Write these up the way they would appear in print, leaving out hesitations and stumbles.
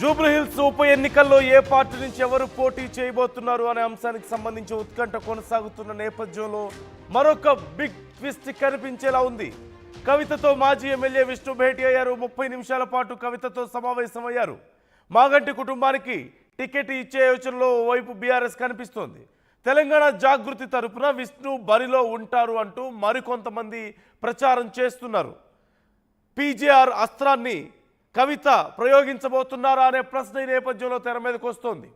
జూబ్లీహిల్స్ ఉప ఎన్నికల్లో ఏ పార్టీ నుంచి ఎవరు పోటీ చేయబోతున్నారు అనే అంశానికి సంబంధించి ఉత్కంఠ కొనసాగుతున్న నేపథ్యంలో మరొక బిగ్ ట్విస్ట్ కనిపించేలా ఉంది. కవితతో మాజీ ఎమ్మెల్యే విష్ణు భేటీ అయ్యారు. 30 నిమిషాల పాటు కవితతో సమావేశమయ్యారు. మాగంటి కుటుంబానికి టికెట్ ఇచ్చే యోచనలో ఓవైపు బీఆర్ఎస్ కనిపిస్తోంది. తెలంగాణ జాగృతి తరపున విష్ణు బరిలో ఉంటారు అంటూ మరికొంతమంది ప్రచారం చేస్తున్నారు. పీజేఆర్ అస్త్రాన్ని కవిత ప్రయోగించబోతున్నారా అనే ప్రశ్న ఈ నేపథ్యంలో తెర మీదకు వస్తోంది.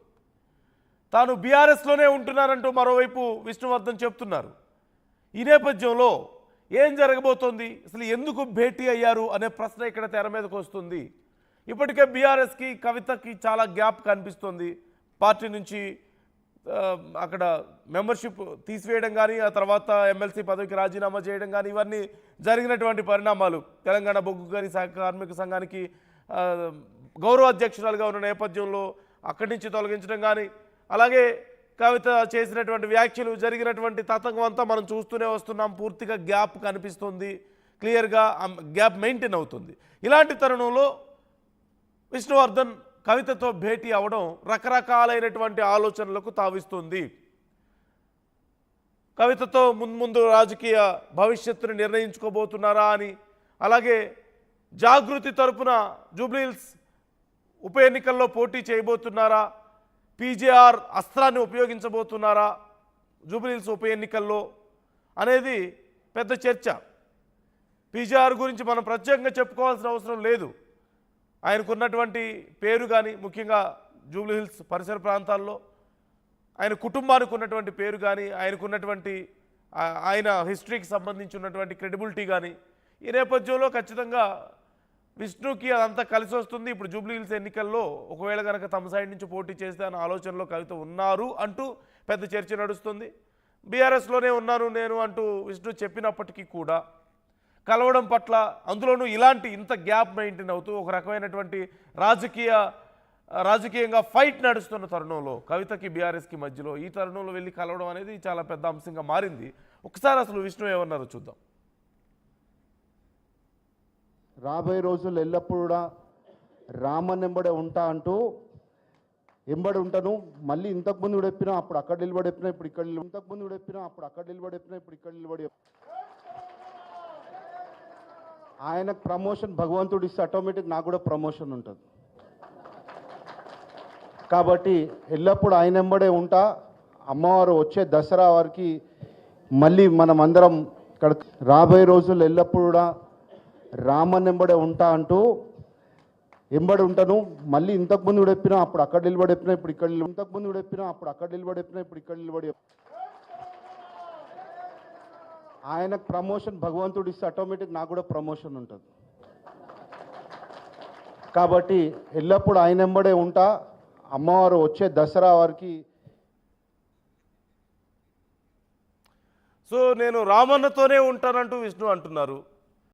తాను బీఆర్ఎస్లోనే ఉంటున్నారంటూ మరోవైపు విష్ణువర్ధన్ చెప్తున్నారు. ఈ నేపథ్యంలో ఏం జరగబోతోంది, అసలు ఎందుకు భేటీ అయ్యారు అనే ప్రశ్న ఇక్కడ తెర మీదకు వస్తుంది. ఇప్పటికే బీఆర్ఎస్కి కవితకి చాలా గ్యాప్ కనిపిస్తోంది. పార్టీ నుంచి అక్కడ మెంబర్షిప్ తీసివేయడం కానీ, ఆ తర్వాత ఎమ్మెల్సీ పదవికి రాజీనామా చేయడం కానీ, ఇవన్నీ జరిగినటువంటి పరిణామాలు. తెలంగాణ బొగ్గు గని కార్మిక సంఘానికి గౌరవ అధ్యక్షురాలుగా ఉన్న నేపథ్యంలో అక్కడి నుంచి తొలగించడం కానీ, అలాగే కవిత చేసినటువంటి వ్యాఖ్యలు, జరిగినటువంటి తతంగం అంతా మనం చూస్తూనే వస్తున్నాం. పూర్తిగా గ్యాప్ కనిపిస్తుంది, క్లియర్గా గ్యాప్ మెయింటైన్ అవుతుంది. ఇలాంటి తరుణంలో విష్ణువర్ధన్ కవితతో భేటీ అవడం రకరకాలైనటువంటి ఆలోచనలకు తావిస్తుంది. కవితతో ముందు రాజకీయ భవిష్యత్తుని నిర్ణయించుకోబోతున్నారా అని, అలాగే జాగృతి తరపున జూబ్లీహిల్స్ ఉప ఎన్నికల్లో పోటీ చేయబోతున్నారా, పీజేఆర్ అస్త్రాన్ని ఉపయోగించబోతున్నారా జూబ్లీహిల్స్ ఉప ఎన్నికల్లో అనేది పెద్ద చర్చ. పీజేఆర్ గురించి మనం ప్రత్యేకంగా చెప్పుకోవాల్సిన అవసరం లేదు. ఆయనకున్నటువంటి పేరు కానీ, ముఖ్యంగా జూబ్లీహిల్స్ పరిసర ప్రాంతాల్లో ఆయన కుటుంబానికి ఉన్నటువంటి పేరు కానీ, ఆయనకున్నటువంటి ఆయన హిస్టరీకి సంబంధించి ఉన్నటువంటి క్రెడిబిలిటీ కానీ, ఈ నేపథ్యంలో ఖచ్చితంగా విష్ణుకి అదంతా కలిసి వస్తుంది. ఇప్పుడు జూబ్లీహిల్స్ ఎన్నికల్లో ఒకవేళ కనుక తమ సైడ్ నుంచి పోటీ చేస్తే అన్న ఆలోచనలో కవిత ఉన్నారు అంటూ పెద్ద చర్చ నడుస్తుంది. బీఆర్ఎస్లోనే ఉన్నాను నేను అంటూ విష్ణు చెప్పినప్పటికీ కూడా కలవడం పట్ల, అందులోనూ ఇలాంటి ఇంత గ్యాప్ మెయింటైన్ అవుతూ ఒక రకమైనటువంటి రాజకీయంగా ఫైట్ నడుస్తున్న తరుణంలో కవితకి బీఆర్ఎస్కి మధ్యలో ఈ తరుణంలో వెళ్ళి కలవడం అనేది చాలా పెద్ద అంశంగా మారింది. ఒకసారి అసలు విష్ణు ఏమన్నారో చూద్దాం. రాబోయే రోజులు ఎల్లప్పుడూ కూడా రామన్ ఎంబడే ఉంటా అంటూ ఎంబడి ఉంటాను. మళ్ళీ ఇంతకుముందు కూడా చెప్పినా, అప్పుడు అక్కడ నిలబడి చెప్పినా, ఇప్పుడు ఇక్కడ ఇంతకుముందు కూడా చెప్పినా, అప్పుడు అక్కడ నిలబడి చెప్పినా, ఇప్పుడు ఇక్కడ నిలబడి ఆయనకు ప్రమోషన్ భగవంతుడు ఇస్తే ఆటోమేటిక్ నాకు కూడా ప్రమోషన్ ఉంటుంది. కాబట్టి ఎల్లప్పుడూ ఆయన వెంబడే ఉంటా. అమ్మవారు వచ్చే దసరా వారికి మళ్ళీ మనం అందరం ఇక్కడ రాబోయే రోజులు ఎల్లప్పుడూ కూడా రామన్ ఎంబడే ఉంటా అంటూ ఎంబడి ఉంటాను. మళ్ళీ ఇంతకుముందు కూడా చెప్పినా, అప్పుడు అక్కడ నిలబడి చెప్పినా, ఇప్పుడు ఇక్కడ ఇంతకుముందు కూడా చెప్పినా, అప్పుడు అక్కడ నిలబడి చెప్పినా, ఇప్పుడు ఇక్కడ నిలబడి ఆయనకు ప్రమోషన్ భగవంతుడు ఇస్తే ఆటోమేటిక్ నాకు కూడా ప్రమోషన్ ఉంటుంది. కాబట్టి ఎల్లప్పుడూ ఆయన వెంబడే ఉంటా. అమ్మవారు వచ్చే దసరా వారికి సో నేను రామన్నతోనే ఉంటానంటూ విష్ణు అంటున్నారు.